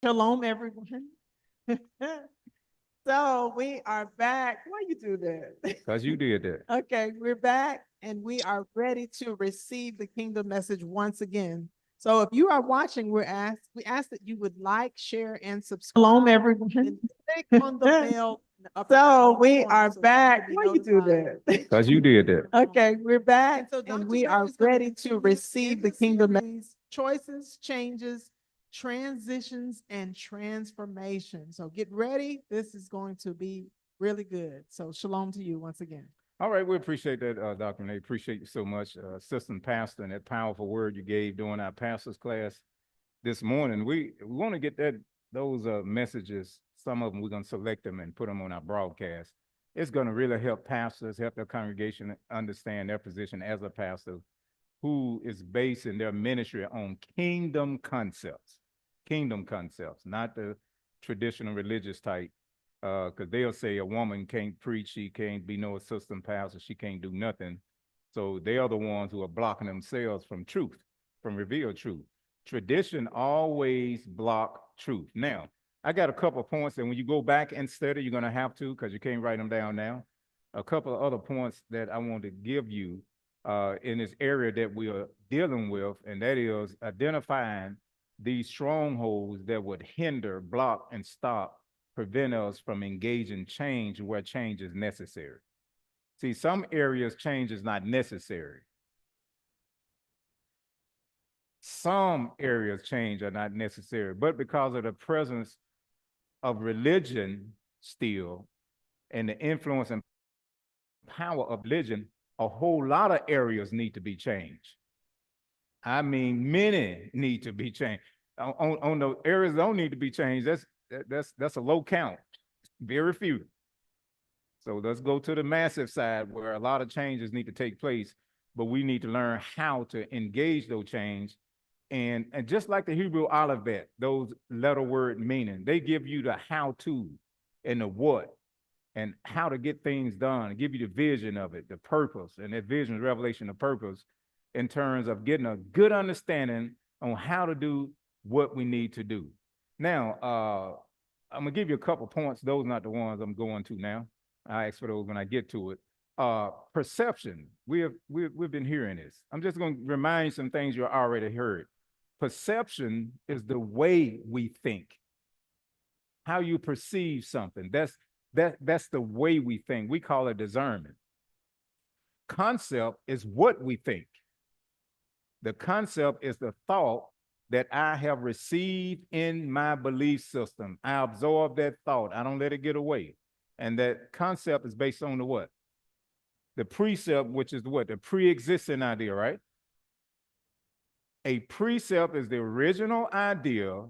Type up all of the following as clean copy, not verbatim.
Shalom, everyone. So we are back. Why you do that? Because you did that. Okay, we're back and we are ready to receive the kingdom message once again. So if you are watching, we ask that you would like, share, and subscribe. Shalom, everyone. And click on the bell. So we are back. Why you do that? Because you did that. Okay, we're back and we are ready to receive the kingdom message. Choices, changes, transitions, and transformation. So get ready. This is going to be really good. So shalom to you once again. All right, we appreciate that, Dr. Renee. Appreciate you so much, Assistant Pastor, and that powerful word you gave during our pastor's class this morning. We want to get those messages. Some of them we're going to select them and put them on our broadcast. It's going to really help pastors, help their congregation understand their position as a pastor who is basing their ministry on kingdom concepts, not the traditional religious type. Because they'll say a woman can't preach, she can't be no assistant pastor, she can't do nothing. So they are the ones who are blocking themselves from truth, from revealed truth. Tradition always block truth. Now, I got a couple of points, and when you go back and study, you're going to have to, because you can't write them down now. A couple of other points that I want to give you in this area that we are dealing with, and that is identifying these strongholds that would hinder, block, and stop, prevent us from engaging change where change is necessary. See, some areas change is not necessary. Some areas change are not necessary, but because of the presence of religion still and the influence and power of religion, a whole lot of areas need to be changed. I mean, many need to be changed. On the areas that don't need to be changed, that's a low count, very few. So let's go to the massive side where a lot of changes need to take place, but we need to learn how to engage those change. And just like the Hebrew alphabet, those letter word meaning, they give you the how to and the what and how to get things done, give you the vision of it, the purpose, and that vision is revelation of purpose in terms of getting a good understanding on how to do what we need to do. Now, I'm gonna give you a couple points. Those are not the ones I'm going to now. I ask for those when I get to it. Perception. We've been hearing this. I'm just going to remind you some things you already heard. Perception is the way we think, how you perceive something. That's the way we think. We call it discernment. Concept is what we think. The concept is the thought that I have received in my belief system. I absorb that thought. I don't let it get away. And that concept is based on the what? The precept, which is what? The pre-existing idea, right? A precept is the original idea,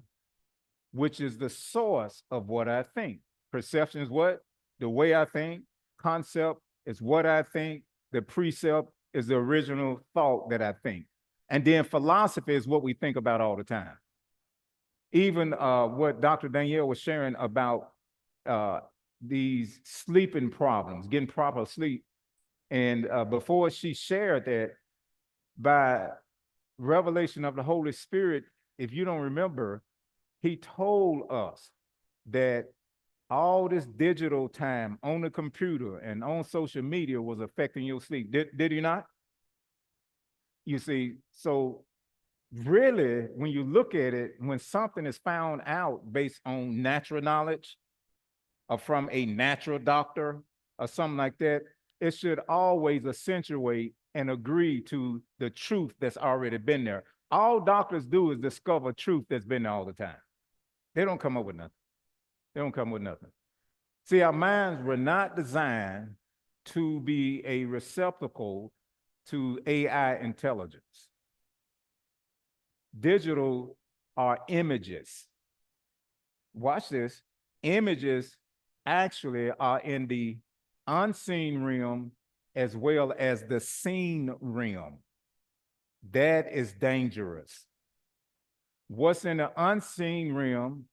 which is the source of what I think. Perception is what? The way I think. Concept is what I think. The precept is the original thought that I think. And then philosophy is what we think about all the time. Even what Dr. Danielle was sharing about these sleeping problems, getting proper sleep. And before she shared that, by revelation of the Holy Spirit, if you don't remember, he told us that all this digital time on the computer and on social media was affecting your sleep. Did he not? You see, so really, when you look at it, when something is found out based on natural knowledge or from a natural doctor or something like that, it should always accentuate and agree to the truth that's already been there. All doctors do is discover truth that's been there all the time. They don't come up with nothing. They don't come with nothing. See, our minds were not designed to be a receptacle to AI intelligence. Digital are images. Watch this. Images actually are in the unseen realm as well as the seen realm. That is dangerous. What's in the unseen realm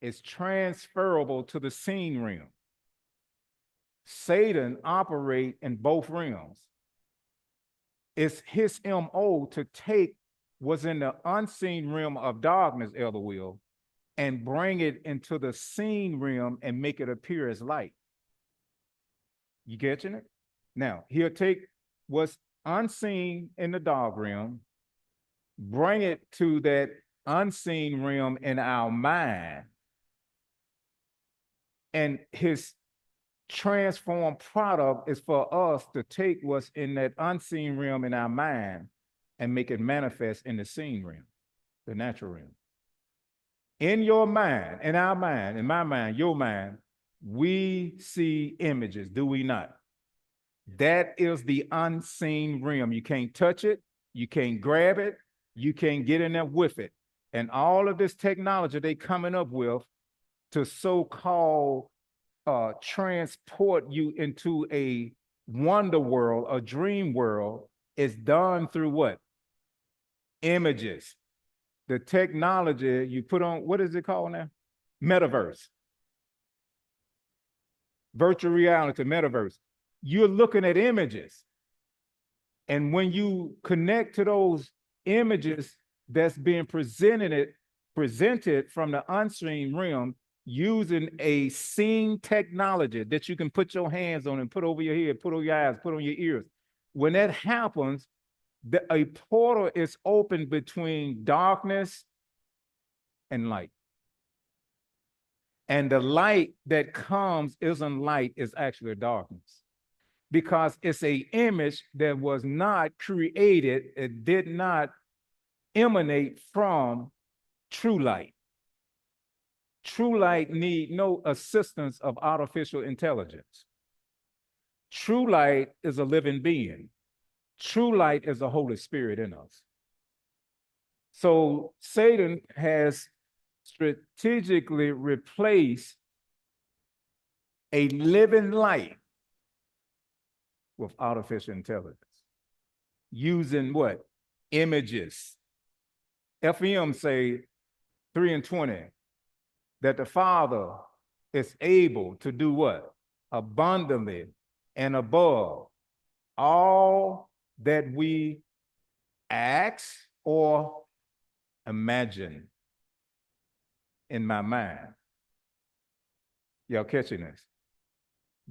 is transferable to the seen realm. Satan operates in both realms. It's his MO to take what's in the unseen realm of darkness, Elder Will, and bring it into the seen realm and make it appear as light. You getting it? Now, he'll take what's unseen in the dark realm, bring it to that unseen realm in our mind, and his transformed product is for us to take what's in that unseen realm in our mind and make it manifest in the seen realm, the natural realm. In your mind, in our mind, in my mind, your mind, we see images, do we not? That is the unseen realm. You can't touch it, you can't grab it, you can't get in there with it. And all of this technology they coming up with to so-called transport you into a wonder world, a dream world, is done through what? Images. The technology you put on, what is it called now? Metaverse. Virtual reality, metaverse. You're looking at images. And when you connect to those images that's being presented from the unseen realm using a seen technology that you can put your hands on and put over your head, put over your eyes, put on your ears. When that happens, a portal is open between darkness and light. And the light that comes isn't light, it's actually darkness. Because it's an image that was not created, it did not emanate from true light. True light need no assistance of artificial intelligence. True light is a living being. True light is the Holy Spirit in us. So Satan has strategically replaced a living light with artificial intelligence using what? Images. FM say 3 and 20 that the Father is able to do what? Abundantly and above all that we ask or imagine. In my mind. Y'all catching this?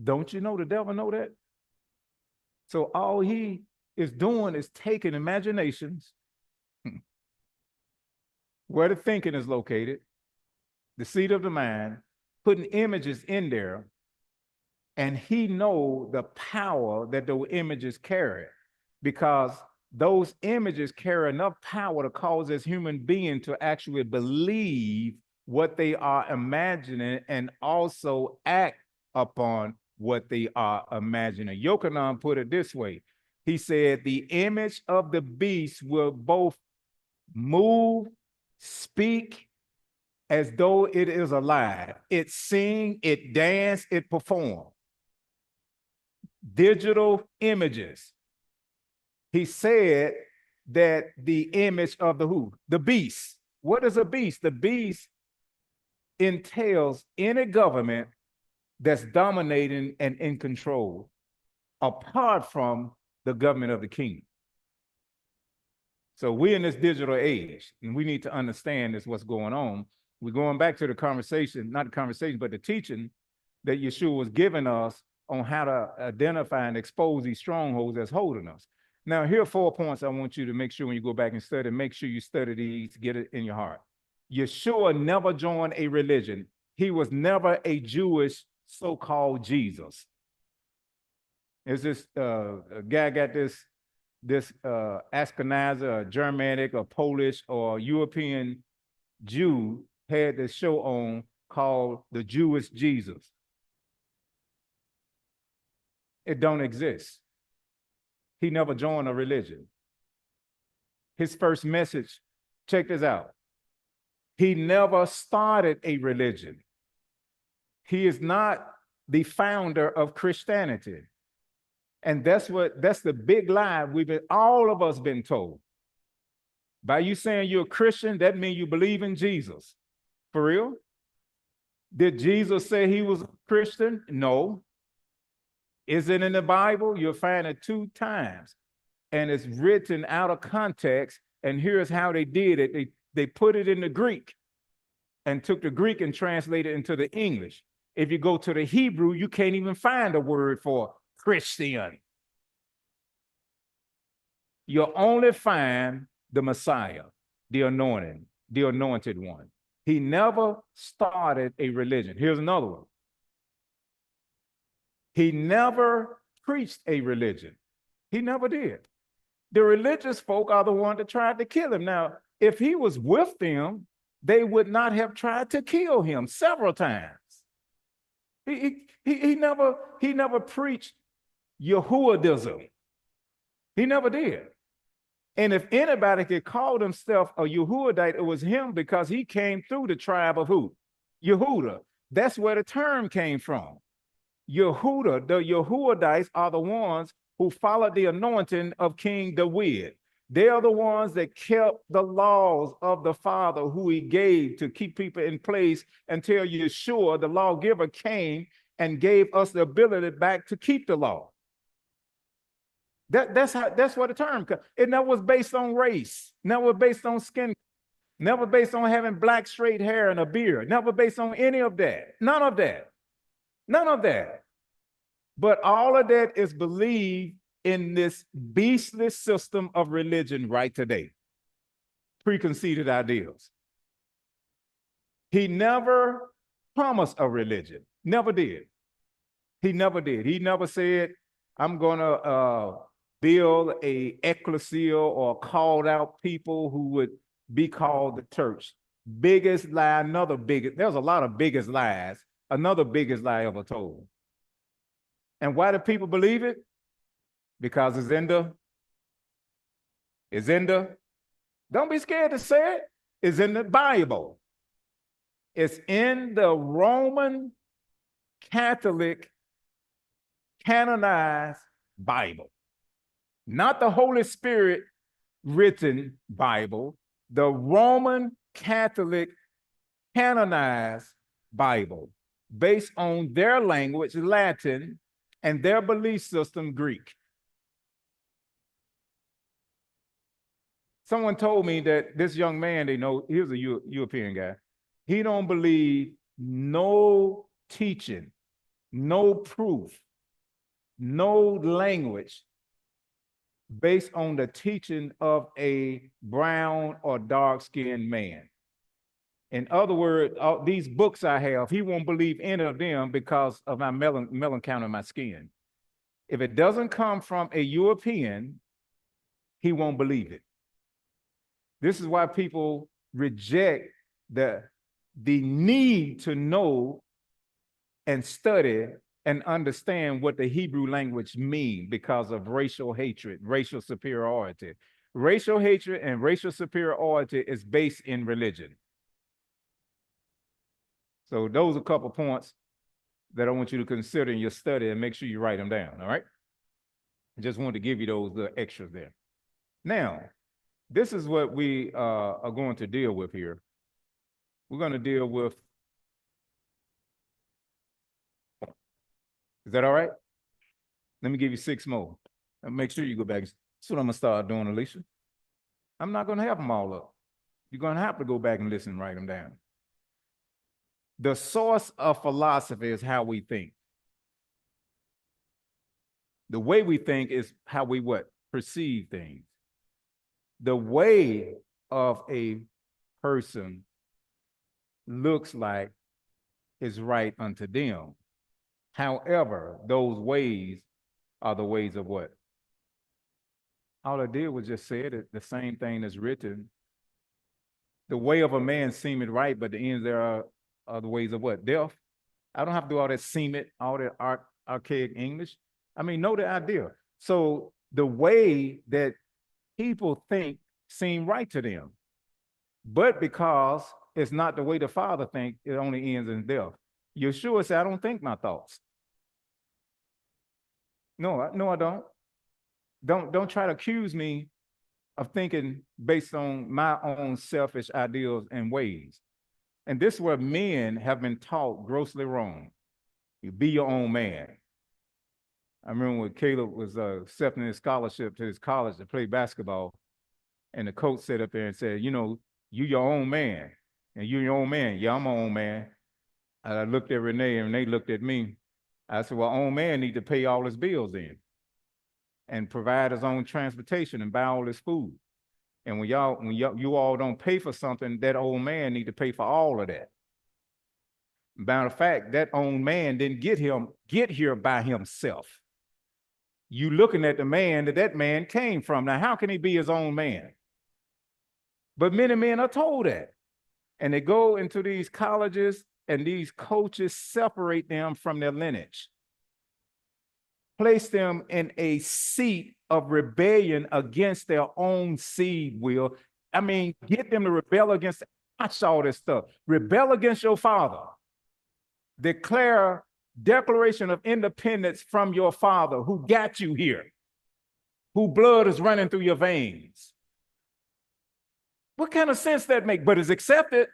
Don't you know the devil know that? So all he is doing is taking imaginations, where the thinking is located, the seat of the mind, putting images in there, and he know the power that those images carry, because those images carry enough power to cause this human being to actually believe what they are imagining and also act upon what they are imagining. Yochanan put it this way. He said, the image of the beast will both move, speak as though it is alive. It sing, it dance, it perform. Digital images. He said that the image of the who? The beast. What is a beast? The beast entails any government that's dominating and in control apart from the government of the king. So we're in this digital age, and we need to understand this, what's going on. We're going back to the conversation, not the conversation, but the teaching that Yeshua was giving us on how to identify and expose these strongholds that's holding us. Now, here are 4 points I want you to make sure when you go back and study, make sure you study these, get it in your heart. Yeshua never joined a religion. He was never a Jewish so-called Jesus. Is this a guy got this Ashkenazi or Germanic or Polish or European Jew had this show on called The Jewish Jesus. It don't exist. He never joined a religion. His first message, check this out. He never started a religion. He is not the founder of Christianity. And that's the big lie all of us been told. By you saying you're a Christian, that means you believe in Jesus. For real? Did Jesus say he was a Christian? No. Is it in the Bible? You'll find it 2 times. And it's written out of context. And here's how they did it. They put it in the Greek. and took the Greek and translated it into the English. If you go to the Hebrew, you can't even find a word for Christian. You'll only find the Messiah, the anointed one. He never started a religion. Here's another one. He never preached a religion. He never did. The religious folk are the ones that tried to kill him. Now, if he was with them, they would not have tried to kill him several times. He never preached Yehudism. He never did. And if anybody could call himself a Yehudite, it was him, because he came through the tribe of who? Yehuda. That's where the term came from. Yehuda, the Yehudites are the ones who followed the anointing of King David. They are the ones that kept the laws of the Father who he gave to keep people in place until Yeshua, the lawgiver, came and gave us the ability back to keep the law. That's where the term comes. It never was based on race, never based on skin, never based on having black straight hair and a beard, never based on any of that. None of that. None of that. But all of that is believed in this beastly system of religion right today. Preconceived ideals. He never promised a religion. Never did. He never did. He never said, I'm going to build a ecclesia or called out people who would be called the church. Biggest lie, there's a lot of biggest lies, another biggest lie ever told. And why do people believe it? Because it's in the, don't be scared to say it, it's in the Bible. It's in the Roman Catholic canonized Bible. Not the Holy Spirit written Bible, the Roman Catholic canonized Bible, based on their language, Latin, and their belief system, Greek. Someone told me that this young man, he was a European guy, he don't believe no teaching, no proof, no language based on the teaching of a brown or dark-skinned man. In other words, these books I have, he won't believe any of them because of my melon count in my skin. If it doesn't come from a European, he won't believe it. This is why people reject the need to know and study and understand what the Hebrew language means because of racial hatred, racial superiority. Racial hatred and racial superiority is based in religion. So those are a couple points that I want you to consider in your study, and make sure you write them down, all right? I just wanted to give you those little extras there. Now, this is what we are going to deal with here. We're going to deal with, is that all right? Let me give you 6 more. And make sure you go back. That's what I'm going to start doing, Alicia. I'm not going to have them all up. You're going to have to go back and listen and write them down. The source of philosophy is how we think. The way we think is how we what? Perceive things. The way of a person looks like is right unto them. However, those ways are the ways of what? All I did was just say it, the same thing that's written. The way of a man seemeth right, but the ends there are the ways of what? Death. I don't have to do all that seemeth, all that archaic English. I mean, know the idea. So the way that people think seem right to them, but because it's not the way the Father thinks, it only ends in death. Yeshua said, I don't think my thoughts. No, I don't. Don't try to accuse me of thinking based on my own selfish ideals and ways. And this is where men have been taught grossly wrong. You be your own man. I remember when Caleb was accepting his scholarship to his college to play basketball, and the coach sat up there and said, you know, you your own man. And you your own man. Yeah, I'm my own man. I looked at Renee and they looked at me. I said, well, own man need to pay all his bills in and provide his own transportation and buy all his food. And when you all don't pay for something, that old man need to pay for all of that. Matter of fact, that old man didn't get here by himself. You looking at the man that man came from. Now, how can he be his own man? But many men are told that. And they go into these colleges and these coaches separate them from their lineage, place them in a seat of rebellion against their own seed will. I mean, get them to rebel against, watch all this stuff. Rebel against your father. Declaration of independence from your father who got you here, whose blood is running through your veins. What kind of sense that make? But it's accepted.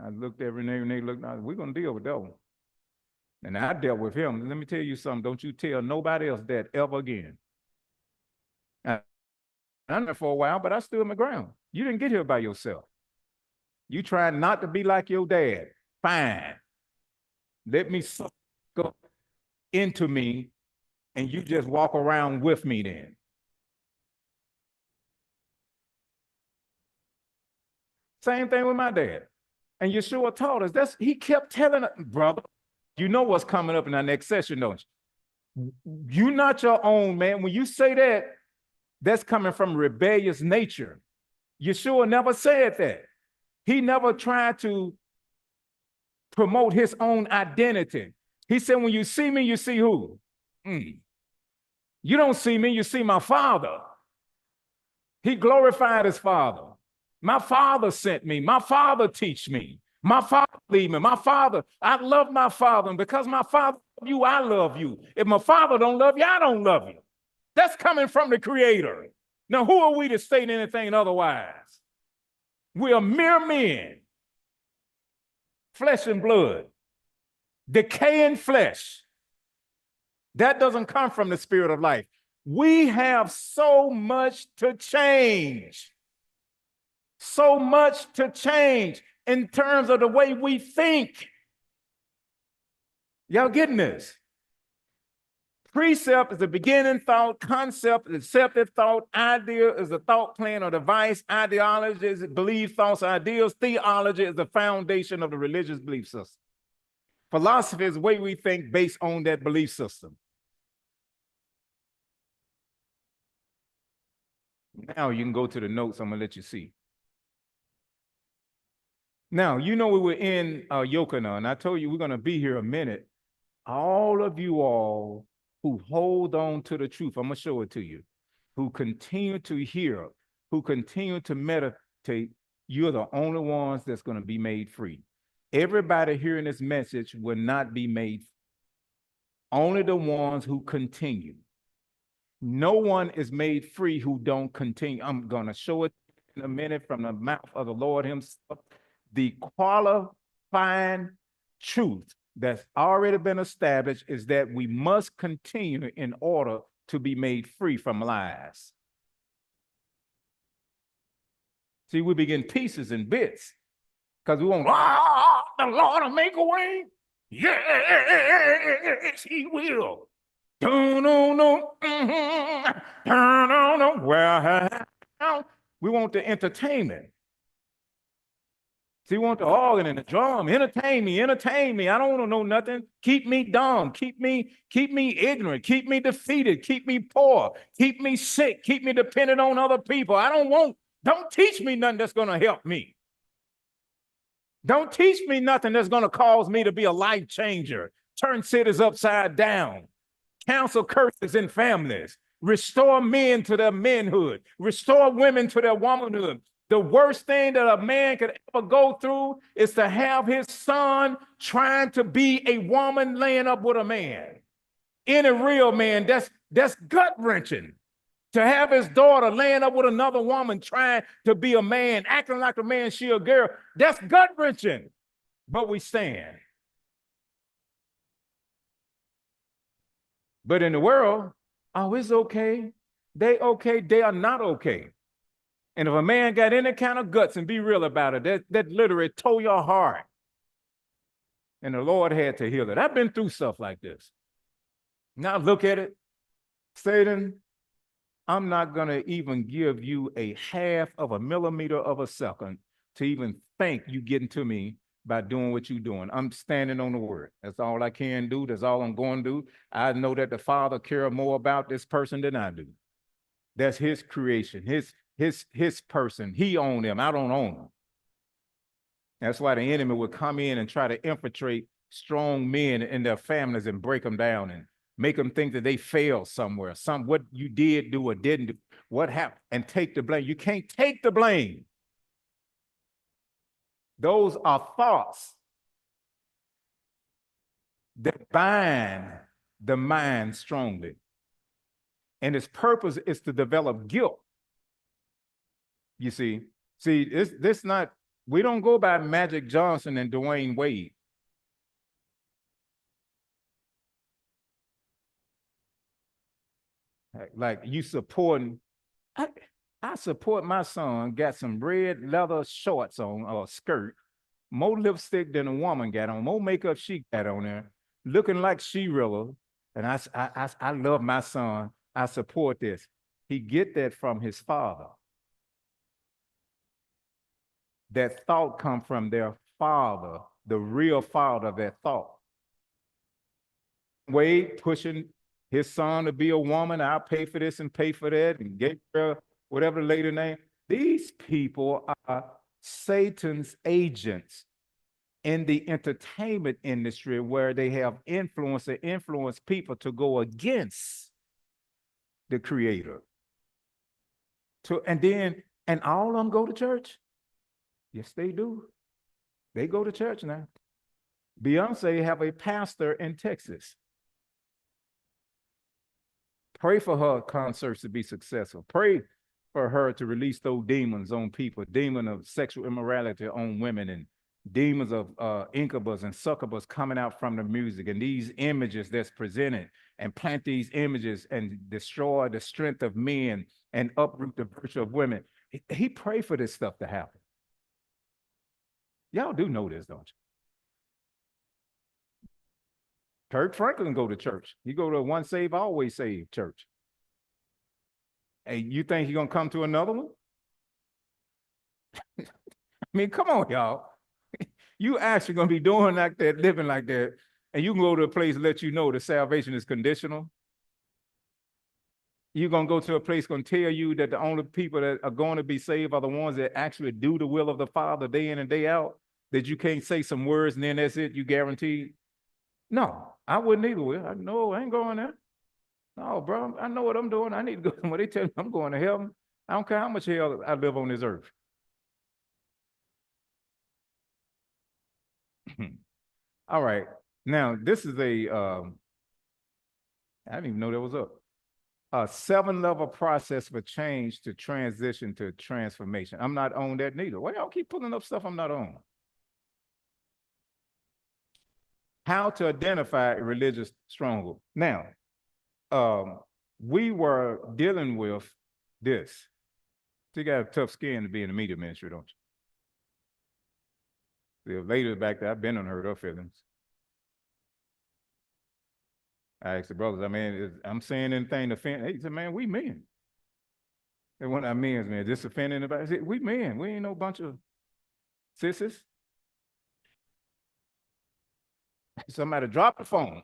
I looked at Renee looked, we're going to deal with that one. And I dealt with him. Let me tell you something. Don't you tell nobody else that ever again. I done that for a while, but I stood my ground. You didn't get here by yourself. You tried not to be like your dad. Fine. Let me suck into me, and you just walk around with me then. Same thing with my dad. And Yeshua taught us, he kept telling us, brother, you know what's coming up in our next session, don't you? You're not your own, man. When you say that, that's coming from rebellious nature. Yeshua never said that. He never tried to promote his own identity. He said, when you see me, you see who? You don't see me, you see my Father. He glorified his Father. My Father sent me. My Father teach me. My Father lead me. My Father, I love my Father. And because my Father loves you, I love you. If my Father don't love you, I don't love you. That's coming from the Creator. Now, who are we to state anything otherwise? We are mere men, flesh and blood, decaying flesh. That doesn't come from the Spirit of life. We have so much to change. So much to change in terms of the way we think. Y'all getting this? Precept is the beginning thought, concept, accepted thought, idea is a thought plan or device, ideology is belief, thoughts, ideals, theology is the foundation of the religious belief system. Philosophy is the way we think based on that belief system. Now you can go to the notes, I'm gonna let you see. Now, you know we were in Yokana, and I told you we're going to be here a minute. All of you all who hold on to the truth, I'm going to show it to you, who continue to hear, who continue to meditate, you're the only ones that's going to be made free. Everybody hearing this message will not be made free. Only the ones who continue. No one is made free who don't continue. I'm going to show it in a minute from the mouth of the Lord himself. The qualifying truth that's already been established is that we must continue in order to be made free from lies. See, we begin pieces and bits because we want, the Lord will make a way. Yes, he will. Well, we want the entertainment. See, we want the organ and the drum. Entertain me. I don't want to know nothing. Keep me dumb. Keep me ignorant. Keep me defeated. Keep me poor. Keep me sick. Keep me dependent on other people. Don't teach me nothing that's going to help me. Don't teach me nothing that's going to cause me to be a life changer. Turn cities upside down. Cancel curses in families. Restore men to their manhood. Restore women to their womanhood. The worst thing that a man could ever go through is to have his son trying to be a woman laying up with a man. Any real man, that's gut-wrenching. To have his daughter laying up with another woman trying to be a man, acting like a man, she a girl, that's gut-wrenching. But we stand. But in the world, oh, it's okay. They okay, they are not okay. And if a man got any kind of guts, and be real about it, that literally tore your heart. And the Lord had to heal it. I've been through stuff like this. Now look at it. Satan, I'm not going to even give you a half of a millimeter of a second to even think you getting to me by doing what you're doing. I'm standing on the word. That's all I can do. That's all I'm going to do. I know that the Father cares more about this person than I do. That's his creation, his person. He owns them. I don't own them. That's why the enemy would come in and try to infiltrate strong men and their families and break them down and make them think that they failed somewhere. What you did do or didn't do, what happened, and take the blame. You can't take the blame. Those are thoughts that bind the mind strongly. And its purpose is to develop guilt. You see, this not, we don't go by Magic Johnson and Dwayne Wade. Like you supporting, I support my son, got some red leather shorts on or skirt, more lipstick than a woman got on, more makeup she got on there, looking like She-Rilla. And I love my son. I support this. He get that from his father. That thought come from their father, the real father of that thought. Wade pushing his son to be a woman. I'll pay for this and pay for that and get her whatever the lady name. These people are Satan's agents in the entertainment industry where they have influence people to go against the creator. And all of them go to church. Yes, they do. They go to church now. Beyonce have a pastor in Texas. Pray for her concerts to be successful. Pray for her to release those demons on people, demon of sexual immorality on women, and demons of incubus and succubus coming out from the music, and these images that's presented, and plant these images and destroy the strength of men and uproot the virtue of women. He prayed for this stuff to happen. Y'all do know this, don't you? Kirk Franklin go to church. He go to a once saved, always saved church. Hey, you think he's gonna come to another one? I mean, come on, y'all. You actually gonna be doing like that, living like that, and you can go to a place and let you know that salvation is conditional. You're gonna go to a place gonna tell you that the only people that are going to be saved are the ones that actually do the will of the Father day in and day out, that you can't say some words and then that's it, you guaranteed. No, I wouldn't either. Will. No, I ain't going there. No, bro, I know what I'm doing. I need to go. When they tell me I'm going to heaven, I don't care how much hell I live on this earth. All right. Now, this is I didn't even know that was up. A 7-level process for change to transition to transformation. I'm not on that neither. Why y'all keep pulling up stuff I'm not on? How to identify a religious stronghold. Now, we were dealing with this. So you got a tough skin to be in the media ministry, don't you? The ladies back there, I've been unheard her feelings. I asked the brothers, I mean, I'm saying anything to offend. He said, man, we men. And when I mean, man, this offending anybody? I said, we men. We ain't no bunch of sissies. Somebody drop the phone.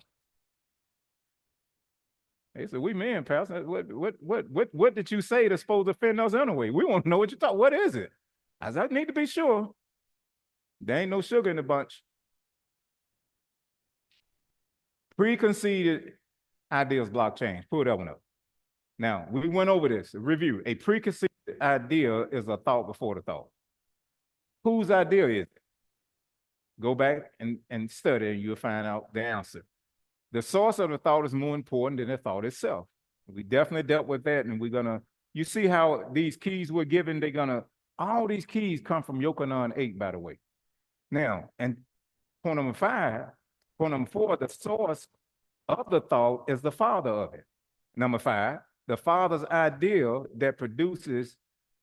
They said, we men, Pastor. What did you say that's supposed to offend us anyway? We want to know what you thought. What is it? I said, I need to be sure. There ain't no sugar in the bunch. Preconceived ideas block change. Pull that one up. Now, we went over this. Review. A preconceived idea is a thought before the thought. Whose idea is it? Go back and study and you'll find out the answer. The source of the thought is more important than the thought itself. We definitely dealt with that, and we're gonna, you see how these keys were given, all these keys come from Yochanan 8, by the way. Now, and point number 4, the source of the thought is the father of it. Number 5, the father's idea that produces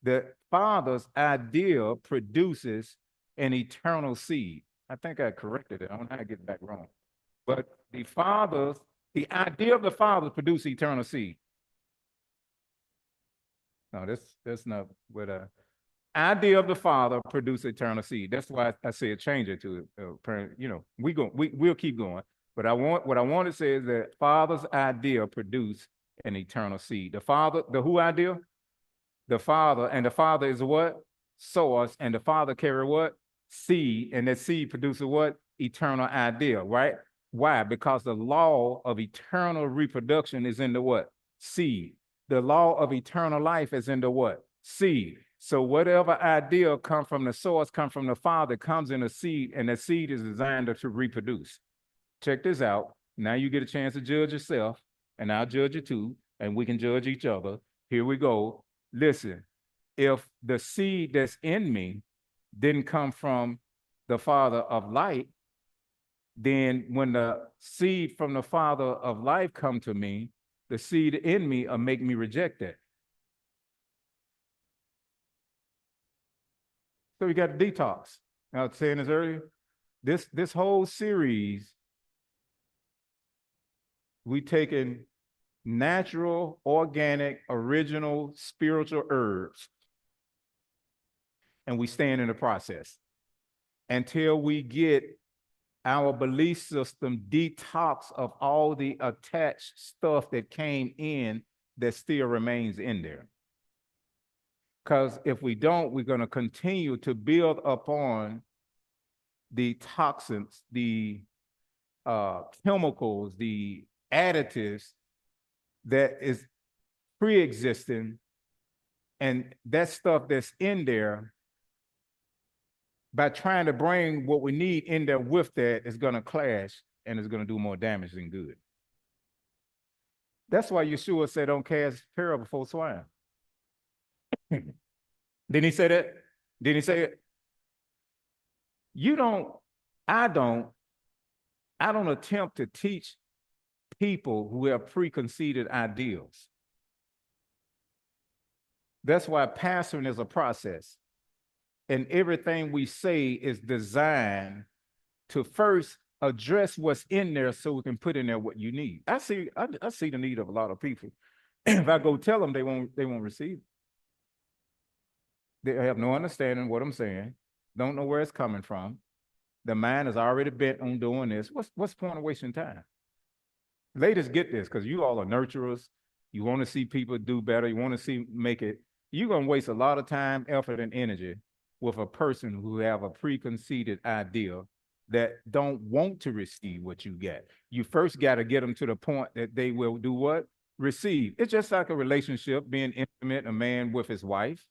The Father's idea produces an eternal seed. I think I corrected it. I don't know how to get it back wrong. But the idea of the Father produces eternal seed. No, that's not what idea of the Father produce eternal seed. That's why I said change it to we'll keep going. But what I want to say is that Father's idea produce an eternal seed. The Father, the who idea? The Father, and the Father is what? Source, and the Father carry what? Seed, and that seed produces what? Eternal idea, right? Why? Because the law of eternal reproduction is in the what? Seed. The law of eternal life is in the what? Seed. So whatever idea come from the source, come from the Father, comes in a seed, and the seed is designed to reproduce. Check this out. Now you get a chance to judge yourself, and I'll judge you too, and we can judge each other. Here we go. Listen, if the seed that's in me didn't come from the Father of light, then when the seed from the Father of life come to me, the seed in me will make me reject it. So you got the detox. I was saying this earlier. This whole series, we taking natural, organic, original, spiritual herbs, and we stand in the process until we get our belief system detox of all the attached stuff that came in that still remains in there. Because if we don't, we're going to continue to build upon the toxins, the chemicals, the additives that is pre-existing, and that stuff that's in there, by trying to bring what we need in there with that, is going to clash and it's going to do more damage than good. That's why Yeshua said, don't cast pearl before swine. Didn't he say that? Didn't he say it? I don't attempt to teach people who have preconceived ideals. That's why pastoring is a process. And everything we say is designed to first address what's in there so we can put in there what you need. I see the need of a lot of people. If I go tell them, they won't receive it. They have no understanding what I'm saying, don't know where it's coming from. The mind is already bent on doing this. What's the point of wasting time? Ladies, get this, because you all are nurturers. You want to see people do better. You want to see make it. You're going to waste a lot of time, effort, and energy with a person who have a preconceived idea that don't want to receive what you get. You first got to get them to the point that they will do what? Receive. It's just like a relationship, being intimate, a man with his wife.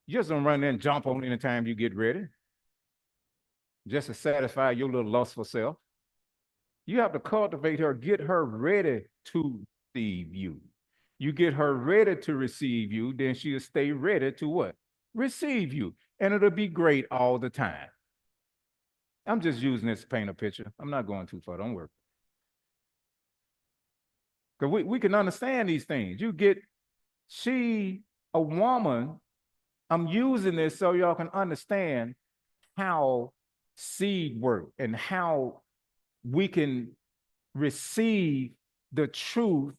You just don't run there and jump on anytime you get ready, just to satisfy your little lustful self. You have to cultivate her, get her ready to receive you. You get her ready to receive you, then she'll stay ready to what? Receive you. And it'll be great all the time. I'm just using this to paint a picture. I'm not going too far, don't worry. Because we can understand these things. A woman, I'm using this so y'all can understand how seed work and how we can receive the truth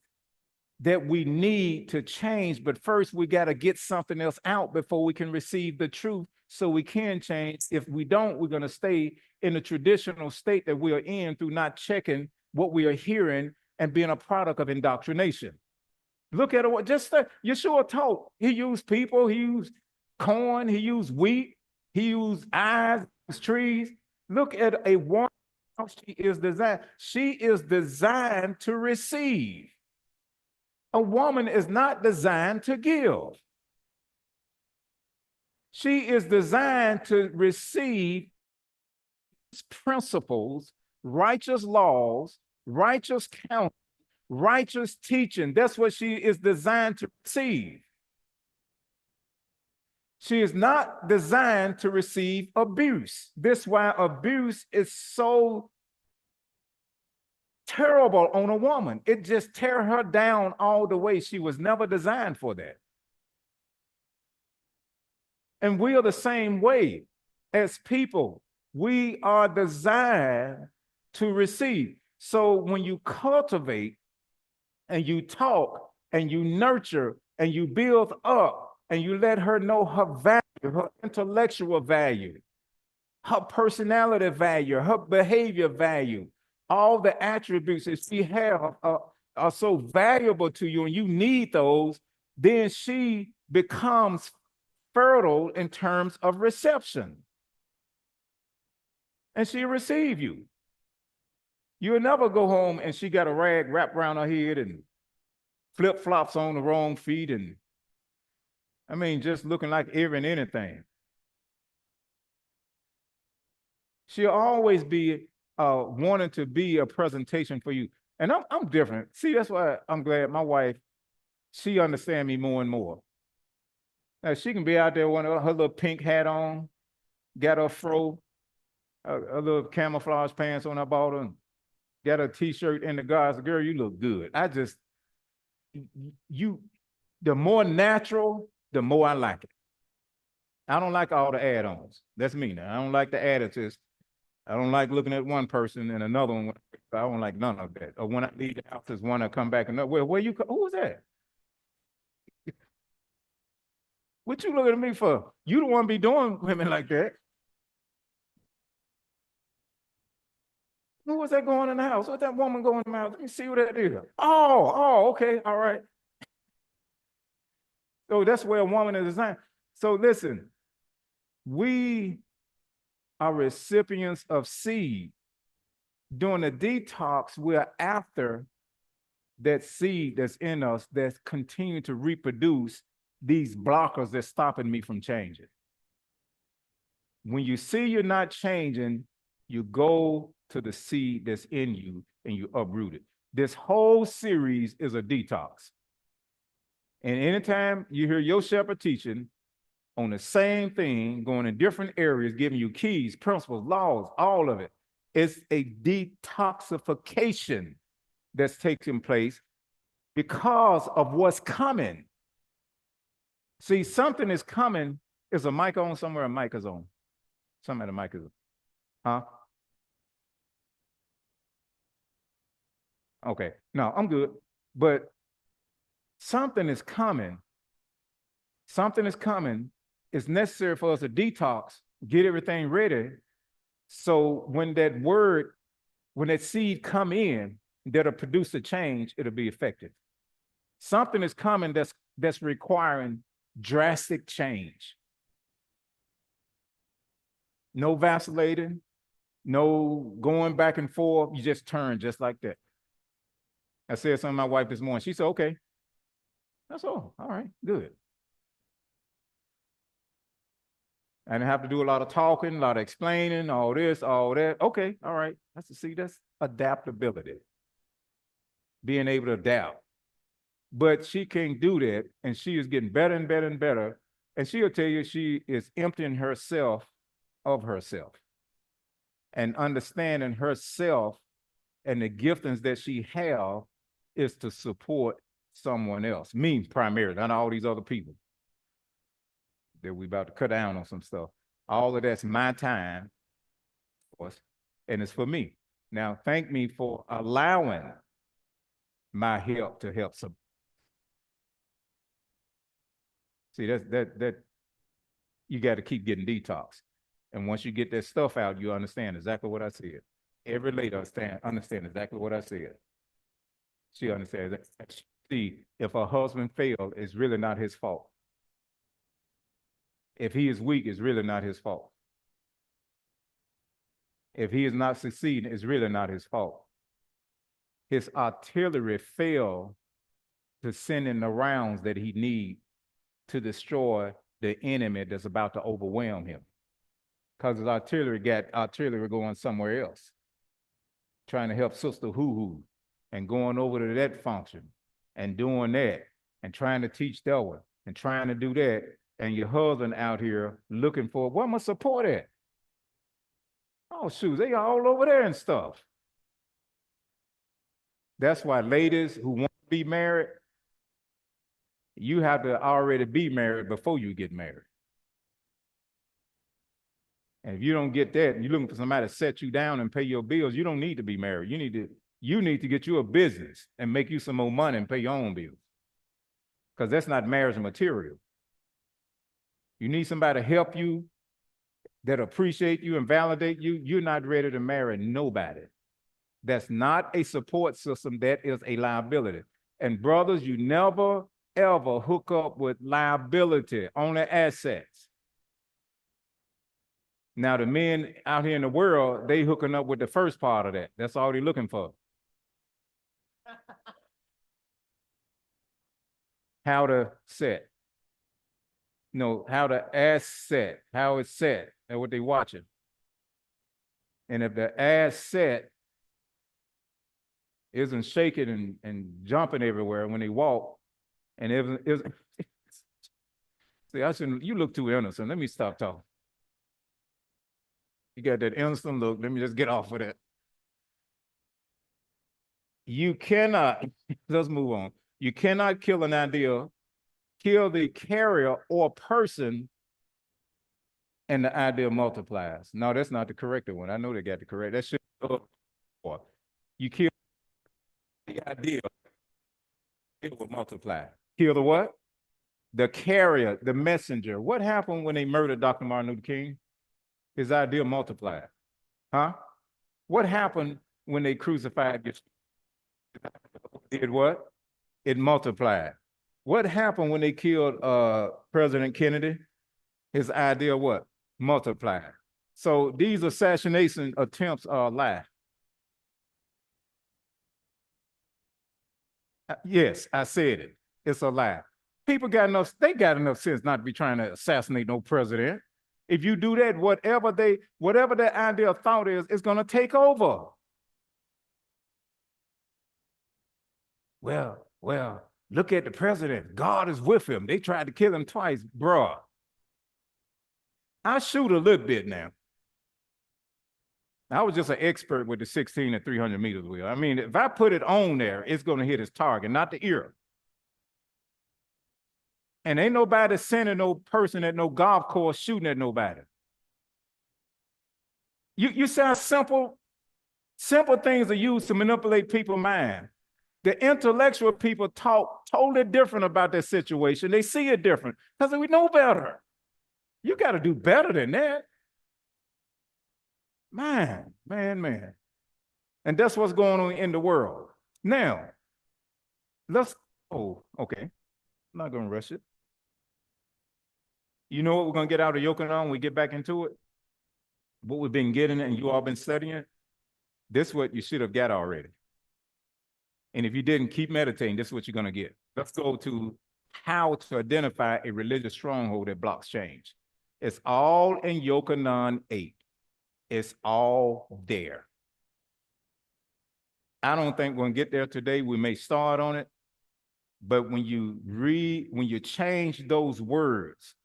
that we need to change. But first, we got to get something else out before we can receive the truth so we can change. If we don't, we're going to stay in the traditional state that we are in through not checking what we are hearing and being a product of indoctrination. Look at it. Yeshua taught. He used people, he used corn, he used wheat, he used eyes, trees. Look at a woman, how she is designed. She is designed to receive. A woman is not designed to give. She is designed to receive principles, righteous laws, righteous counsel, righteous teaching. That's what she is designed to receive. She is not designed to receive abuse. This is why abuse is so terrible on a woman. It just tear her down all the way. She was never designed for that. And we are the same way as people. We are designed to receive. So when you cultivate and you talk and you nurture and you build up and you let her know her value, her intellectual value, her personality value, her behavior value, all the attributes that she has are so valuable to you and you need those, then she becomes fertile in terms of reception. And she'll receive you. You'll never go home and she got a rag wrapped around her head and flip-flops on the wrong feet and, I mean, just looking like every and anything. She'll always be wanting to be a presentation for you. And I'm different. See, that's why I'm glad my wife, she understands me more and more. Now, she can be out there with her little pink hat on, got her fro, a little camouflage pants on her bottom, got a t-shirt in the guys. Girl, you look good. The more natural, the more I like it. I don't like all the add-ons. That's me now. I don't like the additives. I don't like looking at one person and another one. I don't like none of that. Or when I leave the house, there's one that come back and where you, who was that? What you looking at me for? You don't want to be doing women like that. Who was that going in the house? What's that woman going in the house? Let me see what that is. Oh, okay, all right. So that's where a woman is designed. So listen, we are recipients of seed. During the detox, we're after that seed that's in us that's continuing to reproduce these blockers that's stopping me from changing. When you see you're not changing, you go to the seed that's in you and you uproot it. This whole series is a detox. And anytime you hear your shepherd teaching on the same thing, going in different areas, giving you keys, principles, laws, all of it, it's a detoxification that's taking place because of what's coming. See, something is coming. Is a mic on somewhere? A mic is on. Somewhere the mic is on. Huh? Okay. No, I'm good. But something is coming. Something is coming. It's necessary for us to detox, get everything ready. So when that seed come in, that'll produce a change, it'll be effective. Something is coming that's requiring drastic change. No vacillating, no going back and forth. You just turn just like that. I said something to my wife this morning. She said, okay, that's all. All right, good. I didn't have to do a lot of talking, a lot of explaining, all this, all that. Okay, all right. That's adaptability. Being able to adapt. But she can't do that, and she is getting better and better and better. And she'll tell you she is emptying herself of herself and understanding herself and the giftings that she have is to support someone else, me primarily, not all these other people that we about to cut down on some stuff. All of that's my time, of course, and it's for me. Now, thank me for allowing my help to help some. See, that you got to keep getting detox. And once you get that stuff out, you understand exactly what I said. Every lady understand exactly what I said. She understands that. See, if her husband failed, it's really not his fault. If he is weak, it's really not his fault. If he is not succeeding, it's really not his fault. His artillery failed to send in the rounds that he needs to destroy the enemy that's about to overwhelm him. Because his artillery got artillery going somewhere else, trying to help Sister Hoo-Hoo and going over to that function and doing that and trying to teach that one and trying to do that. And your husband out here looking for, where my support at? Oh, shoot, they all over there and stuff. That's why ladies who want to be married, you have to already be married before you get married. And if you don't get that, and you're looking for somebody to set you down and pay your bills, you don't need to be married. You need to get you a business and make you some more money and pay your own bills. Because that's not marriage material. You need somebody to help you, that appreciate you and validate you. You're not ready to marry nobody. That's not a support system. That is a liability. And brothers, you never, ever hook up with liability, only assets. Now, the men out here in the world, they hooking up with the first part of that. That's all they're looking for. How to set. No, how the ass set, how it's set, and what they watching. And if the ass set isn't shaking and jumping everywhere when they walk, and see, I shouldn't, you look too innocent. Let me stop talking. You got that innocent look. Let me just get off of that. You cannot, let's move on. You cannot kill an idea, kill the carrier or person, and the idea multiplies. No, that's not the correct one. I know they got the correct. That should you kill the idea, it will multiply. Kill the what? The carrier, the messenger. What happened when they murdered Dr. Martin Luther King? His idea multiplied. Huh? What happened when they crucified Yeshua? Did what? It multiplied. What happened when they killed President Kennedy? His idea what? Multiplied. So these assassination attempts are a lie. Yes, I said it. It's a lie. People got enough, they got enough sense not to be trying to assassinate no president. If you do that, whatever their idea of thought is, it's going to take over. Well, look at the president. God is with him. They tried to kill him twice, bruh. I shoot a little bit now. I was just an expert with the 16 and 300 meters wheel. I mean, if I put it on there, it's going to hit his target, not the ear. And ain't nobody sending no person at no golf course shooting at nobody. You see how simple things are used to manipulate people's mind. The intellectual people talk totally different about that situation. They see it different because we know better. You got to do better than that. Man. And that's what's going on in the world. Now, okay. I'm not going to rush it. You know what we're going to get out of Yochanan when we get back into it? What we've been getting and you all been studying? This is what you should have got already. And if you didn't, keep meditating. This is what you're going to get. Let's go to how to identify a religious stronghold that blocks change. It's all in Yochanan 8. It's all there. I don't think we're going to get there today. We may start on it. But when you change those words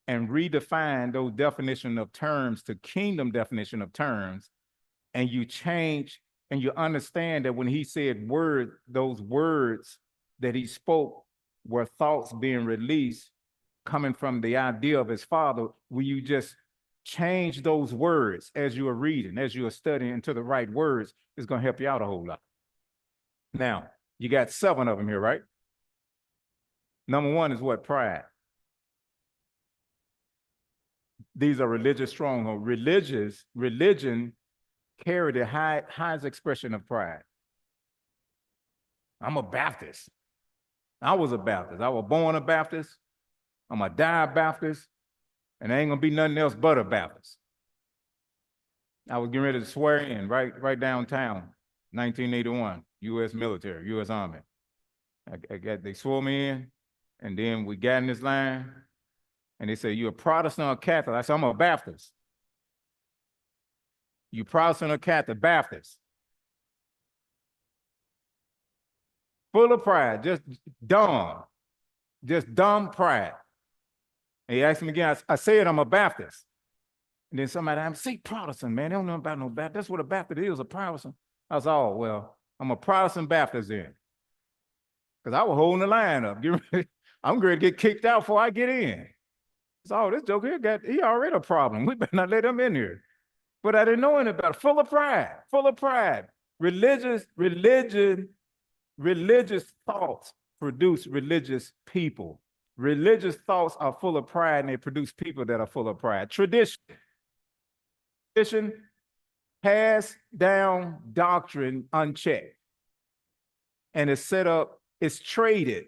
and redefine those definition of terms to kingdom definition of terms, and you change and you understand that when he said those words that he spoke were thoughts being released coming from the idea of his father, will you just change those words as you are reading, as you are studying into the right words, it's going to help you out a whole lot. Now, you got 7 of them here, right? Number 1 is what? Pride. These are religious strongholds. Religion carry the highest expression of pride. I'm a Baptist. I was a Baptist. I was born a Baptist. I'm a die Baptist. And there ain't gonna be nothing else but a Baptist. I was getting ready to swear in right downtown, 1981, U.S. military, U.S. Army. They swore me in, and then we got in this line, and they said, "You a Protestant or Catholic?" I said, "I'm a Baptist." "You Protestant or Catholic?" "Baptist." Full of pride, just dumb pride. And he asked me again, I said, "I'm a Baptist." And then somebody, I'm say Protestant, man. They don't know about no Baptist. That's what a Baptist is, a Protestant. I was, "Oh, well, I'm a Protestant Baptist then." Because I was holding the line up. I'm ready to get kicked out before I get in. Oh, this joke here he already a problem. We better not let him in here. But I didn't know any better. Full of pride, full of pride. Religious thoughts produce religious people. Religious thoughts are full of pride and they produce people that are full of pride. Tradition, passed down doctrine unchecked. And it's set up, it's traded.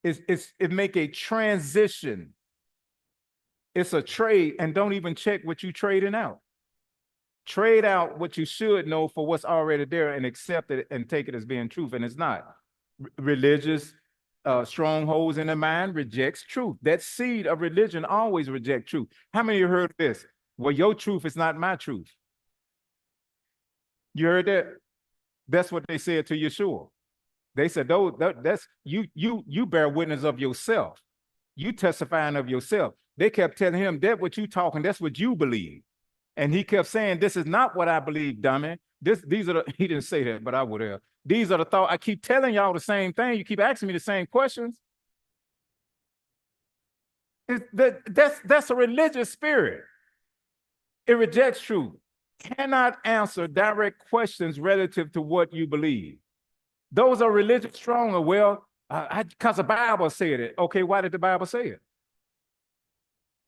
It make a transition. It's a trade, and don't even check what you trading out. Trade out what you should know for what's already there and accept it and take it as being truth, and it's not. Religious strongholds in the mind rejects truth. That seed of religion always rejects truth. How many of you heard this? Well, your truth is not my truth. You heard that? That's what they said to Yeshua. They said, that's you bear witness of yourself. You testifying of yourself. They kept telling him that what you talking, that's what you believe. And he kept saying, this is not what I believe, dummy. These are he didn't say that, but I would have. These are the thoughts. I keep telling y'all the same thing. You keep asking me the same questions. That's a religious spirit. It rejects truth. Cannot answer direct questions relative to what you believe. Those are religious strongholds. Well, because the Bible said it. Okay, why did the Bible say it?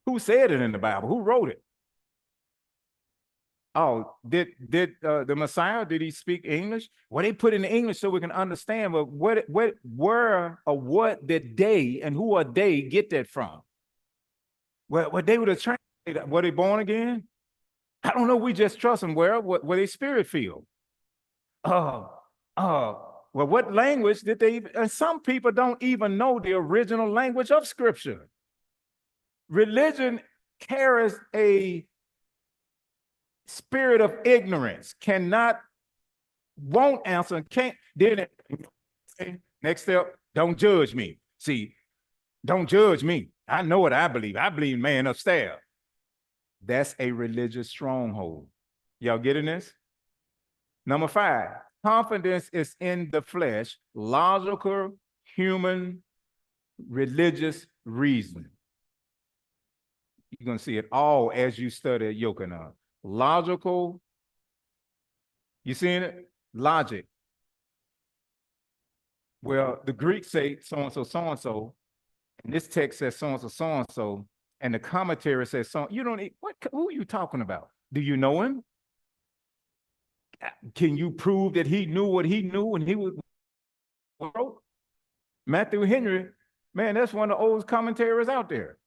Who said it in the Bible? Who wrote it? Oh, did the Messiah, did he speak English? Well, they put it in English so we can understand, but where or what did they and who are they get that from? Well, they would have translated, were they born again? I don't know. We just trust them where they spirit feel. Well, what language did they even, and some people don't even know the original language of Scripture. Religion carries a spirit of ignorance, won't answer, can't, did it. Next step, don't judge me. See, don't judge me. I know what I believe. I believe man upstairs. That's a religious stronghold. Y'all getting this? Number 5, confidence is in the flesh, logical, human, religious reason. You're going to see it all as you study Yochanan. Logical, you seeing it? Logic. Well, the Greeks say so-and-so, so-and-so, and this text says so-and-so, so-and-so, and the commentary says so. You don't, who are you talking about? Do you know him? Can you prove that he knew what he knew when he was wrote? Matthew Henry, man, that's one of the oldest commentaries out there.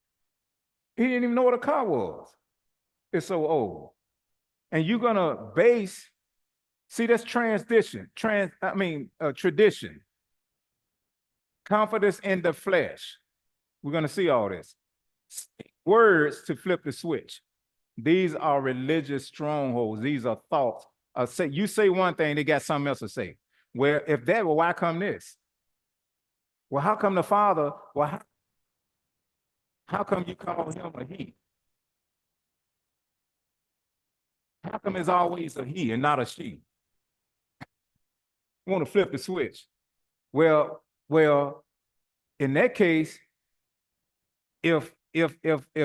He didn't even know what a car was. It's so old. And you're gonna base, see, that's tradition. Confidence in the flesh. We're gonna see all this. Words to flip the switch. These are religious strongholds. These are thoughts. You say one thing, they got something else to say. Well, if that, well, why come this? Well, how come the Father? Well, how come you call him a he? How come it's always a he and not a she? You want to flip the switch? Well, in that case, if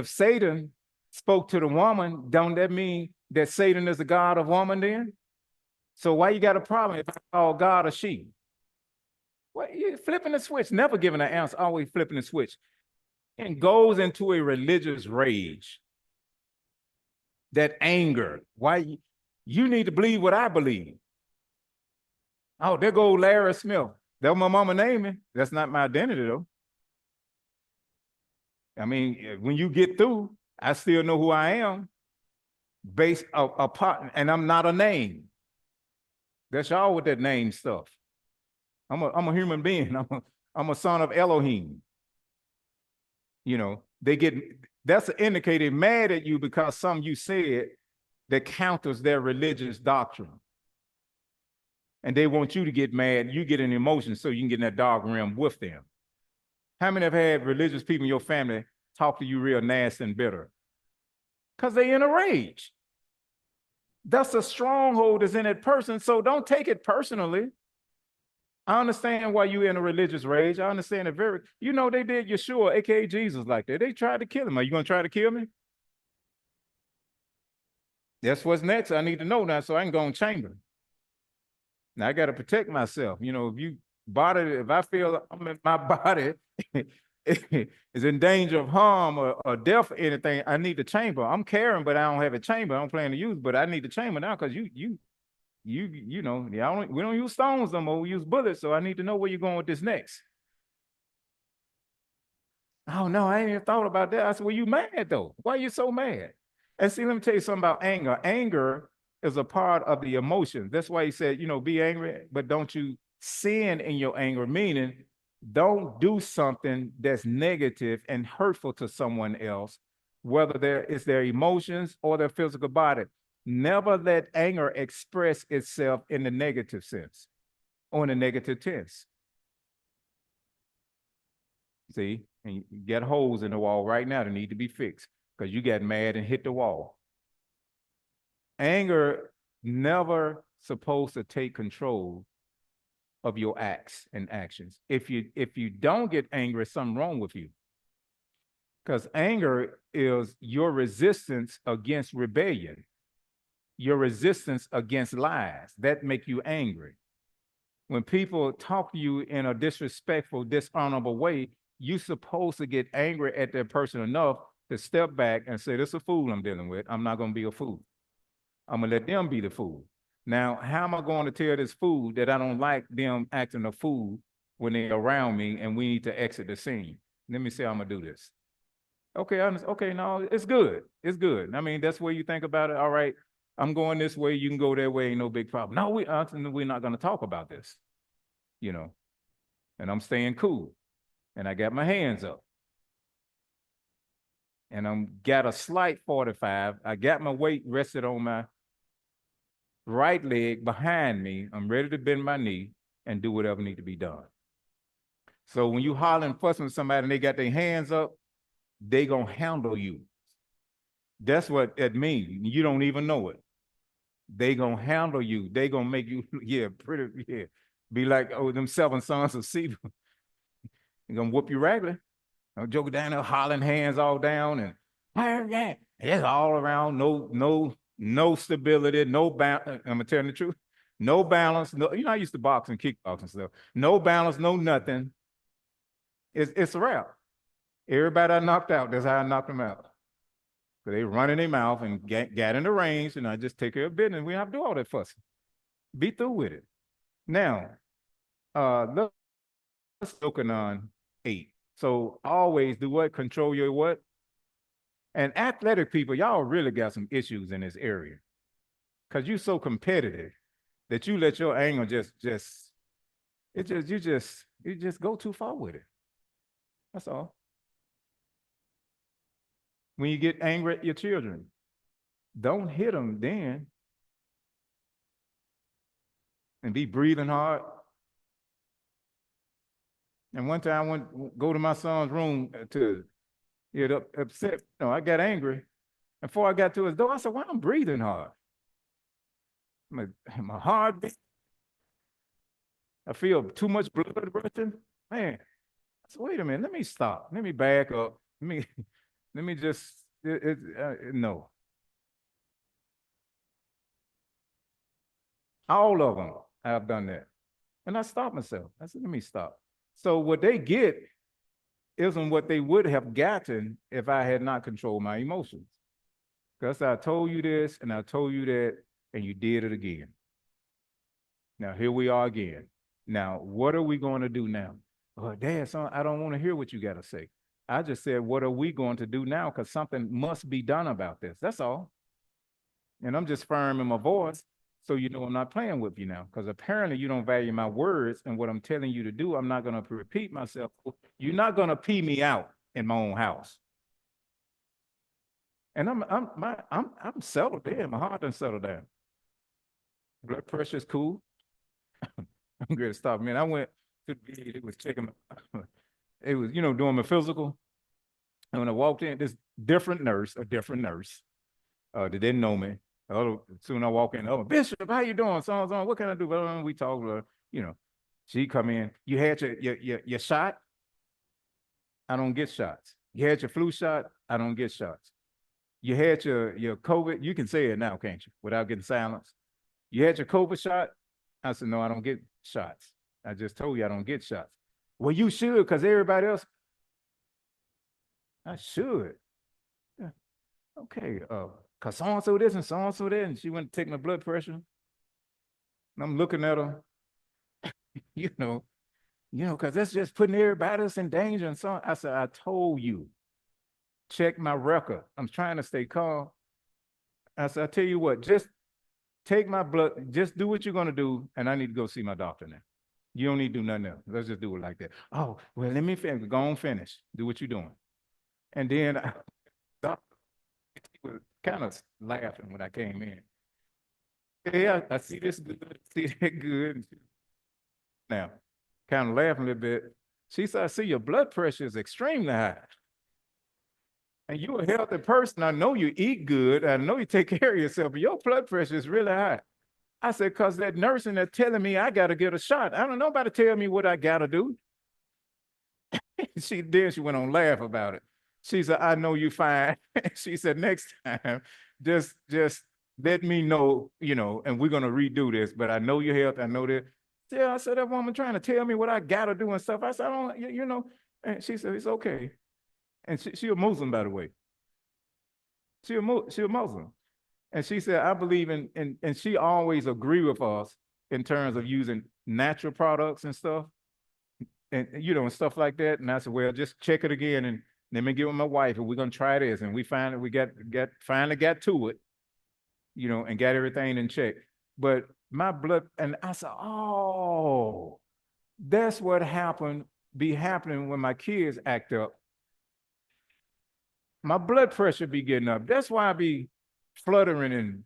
Satan spoke to the woman, don't that mean that Satan is the God of woman then? So why you got a problem if I call God a she? Well, you're flipping the switch, never giving an answer, always flipping the switch. And goes into a religious rage. That anger. Why you need to believe what I believe. Oh, there goes Larry Smith. That's my mama naming. That's not my identity though. I mean, when you get through, I still know who I am based upon, and I'm not a name. That's y'all with that name stuff. I'm a human being. I'm a son of Elohim. You know, that's an indicator mad at you because something you said that counters their religious doctrine. And they want you to get mad, you get an emotion so you can get in that dark realm with them. How many have had religious people in your family talk to you real nasty and bitter? Because they're in a rage. That's a stronghold that's in that person, so don't take it personally. I understand why you in a religious rage. I understand it very, they did Yeshua, aka Jesus, like that. They tried to kill him. Are you gonna try to kill me? That's what's next. I need to know now so I can go in chamber. Now I gotta protect myself. If I feel I'm in my body is in danger of harm or death or anything, I need the chamber. I'm carrying, but I don't have a chamber. I don't plan to use, but I need the chamber now because we don't use stones no more. We use bullets. So I need to know where you're going with this next. Oh no, I ain't even thought about that. I said, well, you mad though. Why are you so mad? And see, let me tell you something about anger. Anger is a part of the emotions. That's why he said, be angry, but don't you sin in your anger, meaning don't do something that's negative and hurtful to someone else, whether it's their emotions or their physical body. Never let anger express itself in the negative sense or in the negative tense. See, and you get holes in the wall right now that need to be fixed because you got mad and hit the wall. Anger never supposed to take control of your acts and actions. If you don't get angry, something wrong with you. Because anger is your resistance against rebellion, your resistance against lies that make you angry. When people talk to you in a disrespectful, dishonorable way, you're supposed to get angry at that person enough to step back and say, this is a fool I'm dealing with. I'm not going to be a fool. I'm going to let them be the fool. Now, how am I going to tell this fool that I don't like them acting a fool when they're around me and we need to exit the scene? Let me say I'm going to do this. Okay, okay, no, it's good. It's good. I mean, that's where you think about it. All right, I'm going this way. You can go that way. Ain't no big problem. No, we're not going to talk about this, and I'm staying cool. And I got my hands up. And I'm got a slight 45. I got my weight rested on my right leg behind me. I'm ready to bend my knee and do whatever need to be done. So when you holler and fussing with somebody and they got their hands up, they gonna handle you. That's what it means. You don't even know it. They gonna handle you. They gonna make you, be like, them 7 sons of Sceva. They're gonna whoop you regular. I'm joking down there, hollering hands all down, and it's all around. No stability, no balance. I'm telling the truth. No balance. No, I used to box and kickbox and stuff. No balance, no nothing. It's a wrap. Everybody I knocked out, that's how I knocked them out. So they run in their mouth and get in the range, and I just take care of business. We don't have to do all that fussing. Be through with it. Now, let's looking on 8. So always do what? Control your what? And athletic people, y'all really got some issues in this area. Because you're so competitive that you let your anger you just go too far with it. That's all. When you get angry at your children, don't hit them then and be breathing hard. And one time I went go to my son's room to get upset. I got angry. And before I got to his door, I said, why I'm breathing hard? My heart, I feel too much blood rushing. Man, I said, wait a minute, let me stop. Let me back up. Let me just, no. All of them have done that. And I stopped myself. I said, let me stop. So what they get isn't what they would have gotten if I had not controlled my emotions. Because I told you this and I told you that, and you did it again. Now, here we are again. Now, what are we going to do now? Oh, Dad, son, I don't want to hear what you got to say. I just said, what are we going to do now? Because something must be done about this. That's all. And I'm just firm in my voice, so you know I'm not playing with you now. Because apparently you don't value my words and what I'm telling you to do. I'm not going to repeat myself. You're not going to pee me out in my own house. And I'm settled there. My heart done settled down. Blood pressure is cool. I'm good to stop. Man, I went to the VA, it was checking, it was, doing my physical. And when I walked in, this a different nurse, that didn't know me. Soon I walk in, Bishop, how you doing? So, what can I do? Well, we talked, She come in, you had your shot? I don't get shots. You had your flu shot? I don't get shots. You had your COVID, you can say it now, can't you? Without getting silenced. You had your COVID shot? I said, no, I don't get shots. I just told you I don't get shots. Well, you should, because everybody else, I should. Yeah. Okay, cause so-and-so this and so-and-so that, and she went to take my blood pressure. And I'm looking at her, you know, cause that's just putting everybody else in danger. And so I said, I told you, check my record. I'm trying to stay calm. I said, I tell you what, just take my blood, just do what you're gonna do, and I need to go see my doctor now. You don't need to do nothing else. Let's just do it like that. Oh, well, let me finish. Go on, finish. Do what you're doing. And then I was kind of laughing when I came in. Yeah, I see this good, see that good. Now, kind of laughing a little bit. She said, I see your blood pressure is extremely high. And you're a healthy person. I know you eat good. I know you take care of yourself, but your blood pressure is really high. I said, because that nursing they're telling me I got to get a shot. I don't know nobody tell me what I got to do. She went on laugh about it. She said, I know you fine. She said, next time, just let me know, and we're going to redo this, but I know your health. I know that. Yeah, I said, that woman trying to tell me what I got to do and stuff. I said, I don't, and she said, it's okay. And she a Muslim, by the way. She a Muslim. And she said, I believe in, and she always agree with us in terms of using natural products and stuff. And and stuff like that. And I said, well, just check it again and let me get with my wife and we're gonna try this. And we finally finally got to it, and got everything in check. But my blood, and I said, oh, that's what be happening when my kids act up. My blood pressure be getting up. That's why I be fluttering and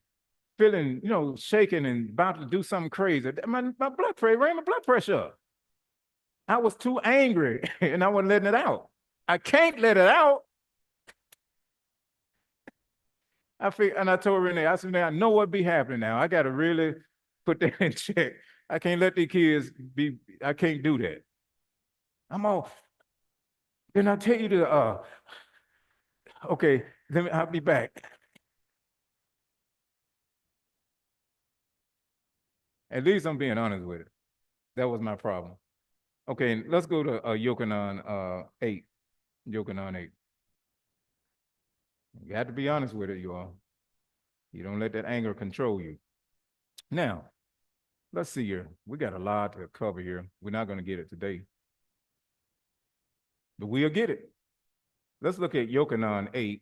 feeling, shaking and about to do something crazy. My blood pressure, ran my blood pressure up. I was too angry and I wasn't letting it out. I can't let it out. And I told Renee, I said, I know what be happening now. I got to really put that in check. I can't let these kids I can't do that. I'm off. Then I tell you okay, I'll be back. At least I'm being honest with it. That was my problem. Okay, let's go to Yochanan 8. Yochanan 8. You have to be honest with it, you all. You don't let that anger control you. Now, let's see here. We got a lot to cover here. We're not going to get it today, but we'll get it. Let's look at Yochanan 8.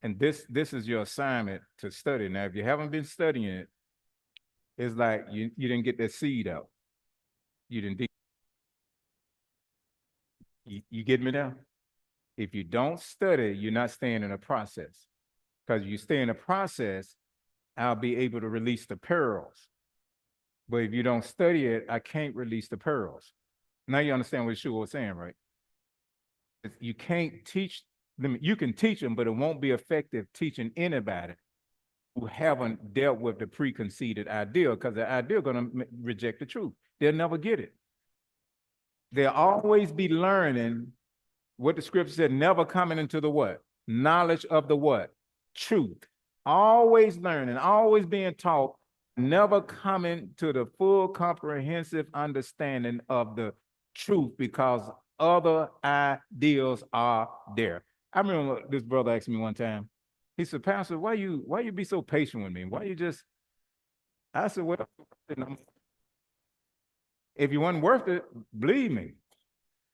And this is your assignment to study. Now, if you haven't been studying it, it's like you didn't get that seed out. You didn't. You get me now? If you don't study, you're not staying in a process. Because you stay in a process, I'll be able to release the pearls. But if you don't study it, I can't release the pearls. Now you understand what Yeshua was saying, right? You can't teach them. You can teach them, but it won't be effective teaching anybody who haven't dealt with the preconceived idea, because the idea is going to reject the truth. They'll never get it. They'll always be learning what the scripture said, never coming into the what? Knowledge of the what? Truth. Always learning, always being taught, never coming to the full comprehensive understanding of the truth, because other ideals are there. I remember this brother asked me one time, he said, Pastor, why you be so patient with me? Why you just, I said, well, if you wasn't worth it, believe me.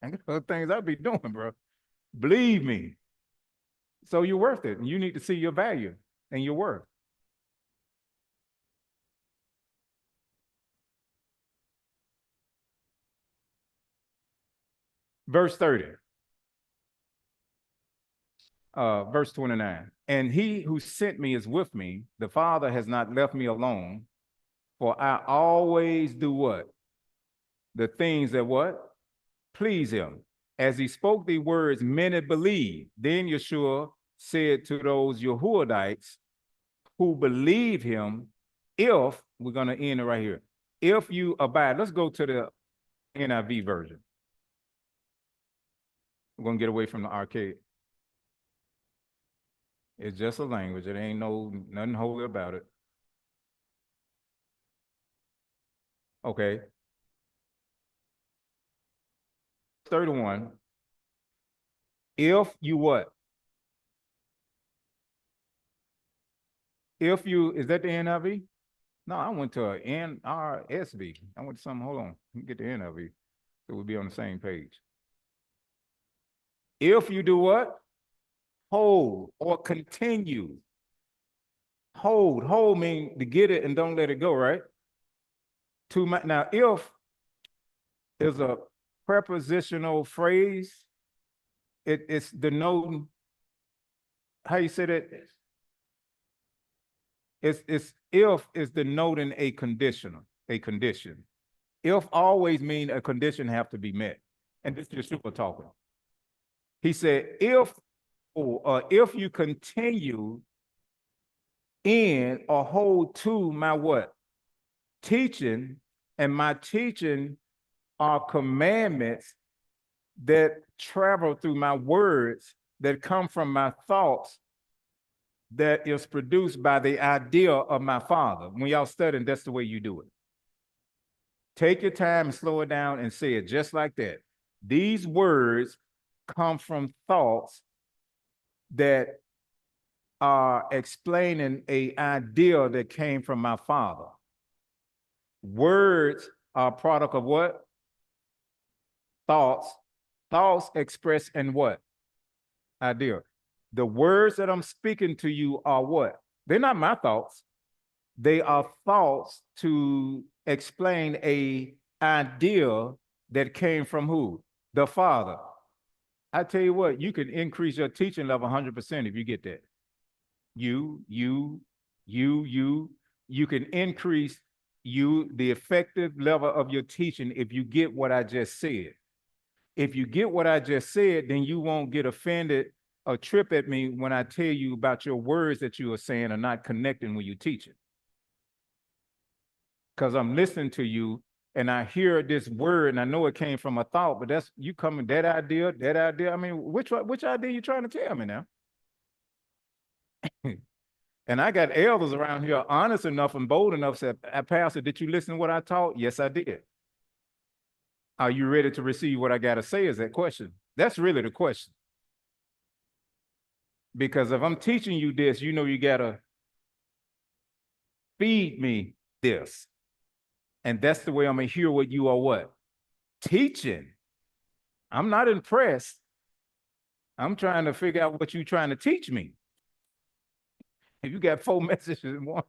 And the things I'd be doing, bro. Believe me. So you're worth it. And you need to see your value and your worth. Verse 30. Verse 29. And he who sent me is with me. The Father has not left me alone. For I always do what? The things that what? Please him. As he spoke the words, many believed. Then Yeshua said to those Yehudites who believe him, if, we're going to end it right here, If you abide, let's go to the NIV version. We're going to get away from the archaic. It's just a language. It ain't nothing holy about it. Okay. 31. If you what? If you, is that the NIV? No, I went to a NRSV. I went to something, hold on. Let me get the NIV. So we'll be on the same page. If you do what? Hold or continue. Hold means to get it and don't let it go, right? Now, if is a prepositional phrase, it's denoting, how you say that? It's if is denoting a condition. If always mean a condition have to be met. And this is Yeshua talking. He said, if you continue in or hold to my what? Teaching, and my teaching are commandments that travel through my words, that come from my thoughts, that is produced by the idea of my Father. When y'all studying, that's the way you do it. Take your time and slow it down and say it just like that. These words come from thoughts that are explaining an idea that came from my Father. Words are a product of what? Thoughts. Thoughts express in what? Idea. The words that I'm speaking to you are what? They're not my thoughts. They are thoughts to explain an idea that came from who? The Father. I tell you what, you can increase your teaching level 100% if you get that. You can increase the effective level of your teaching if you get what I just said. If you get what I just said, then you won't get offended or trip at me when I tell you about your words that you are saying are not connecting when you teach it. Because I'm listening to you and I hear this word and I know it came from a thought, but that's you coming, that idea. I mean, which idea you trying to tell me now? And I got elders around here honest enough and bold enough to say, Pastor, did you listen to what I taught? Yes, I did. Are you ready to receive what I got to say? Is that question? That's really the question. Because if I'm teaching you this, you know you got to feed me this. And that's the way I'm going to hear what you are what? Teaching. I'm not impressed. I'm trying to figure out what you're trying to teach me. If you got 4 messages in one.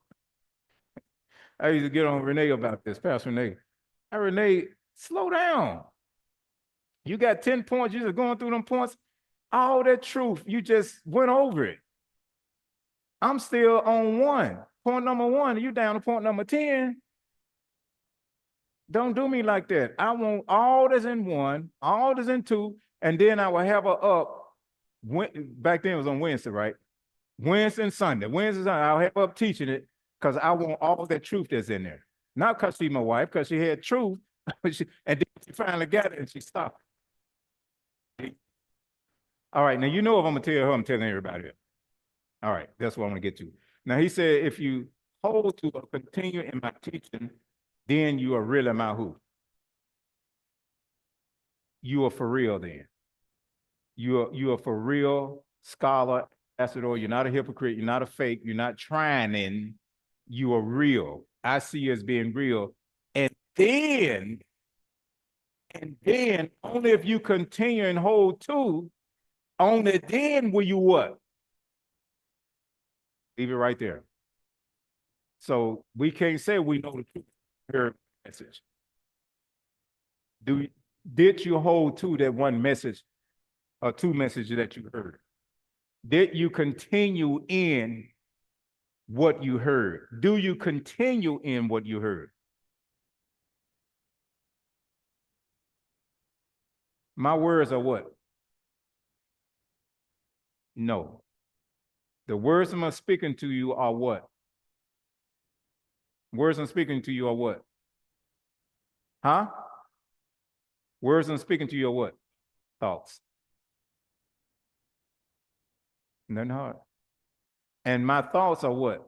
I used to get on Renee about this, Pastor Renee. Hey, Renee, slow down. You got 10 points, you're just going through them points. All that truth, you just went over it. I'm still on 1. Point number 1, you down to point number 10. Don't do me like that. I want all that's in 1, all that's in 2, and then I will have her up. Back then it was on Wednesday, right? Wednesday and Sunday. I'll have her up teaching it because I want all that truth that's in there. Not because she's my wife, because she had truth, and then she finally got it and she stopped. All right, now you know if I'm going to tell her, I'm telling everybody else. All right, that's what I'm going to get to. Now he said, if you hold to or continue in my teaching, then you are really my who? You are for real then. You are for real scholar, ambassador. You're not a hypocrite. You're not a fake. You're not trying in. You are real. I see you as being real. And then only if you continue and hold to, only then will you what? Leave it right there. So we can't say we know the truth. Hear message. Did you hold to that one message or 2 messages that you heard? Did you continue in what you heard? Do you continue in what you heard? My words are what? No. The words I'm speaking to you are what? Words I'm speaking to you are what? Huh? Words and speaking to your what? Thoughts. Nothing hard. And my thoughts are what?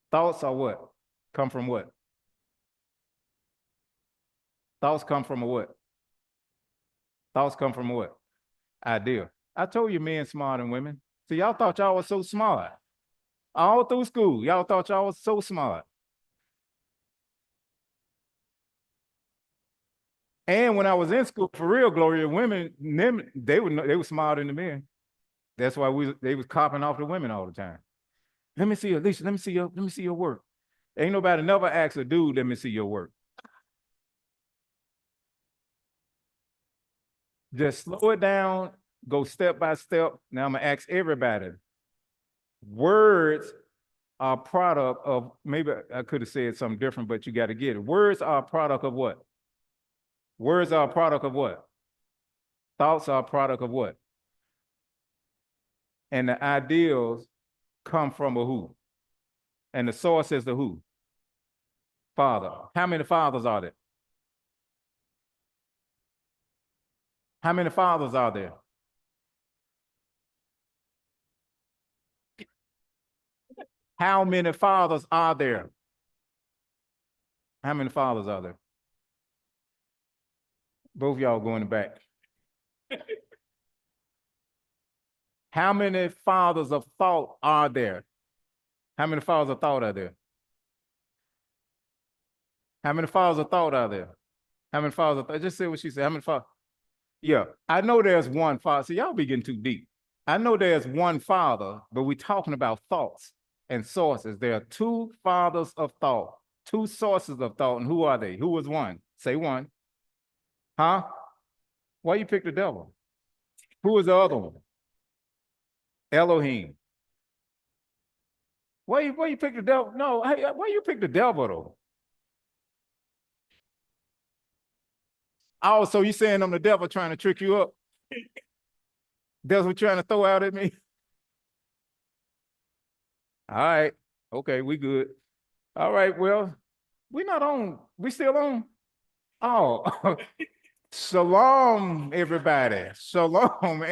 Thoughts are what? Come from what? Thoughts come from a what? Thoughts come from a what? Idea. I told you men smarter than women. So y'all thought y'all was so smart. All through school, y'all thought y'all was so smart. And when I was in school, for real, Gloria, women, they were smarter than the men. That's why they was copying off the women all the time. Let me see, Alicia, let me see your work. Ain't nobody never asked a dude, let me see your work. Just slow it down, go step by step. Now I'm gonna ask everybody. Words are a product of, maybe I could have said something different, but you got to get it. Words are a product of what? Words are a product of what? Thoughts are a product of what? And the ideals come from a who? And the source is the who? Father. How many fathers are there? How many fathers are there? How many fathers are there? How many fathers are there? Both y'all going back. How many fathers of thought are there? How many fathers of thought are there? How many fathers of thought are there? How many fathers of thought? Just say what she said. How many fathers? Yeah, I know there's one father. See, y'all be getting too deep. I know there's one father, but we're talking about thoughts and sources. There are two fathers of thought, two sources of thought. And who are they? Who was one? Say one. Huh? Why you pick the devil? Who was the other one? Elohim. Why you pick the devil? No, why you pick the devil though? Oh, so you saying I'm the devil trying to trick you up? Devil trying to throw out at me? All right. Okay, we good. All right, well, we're not on. We still on? Oh, shalom, everybody. Shalom.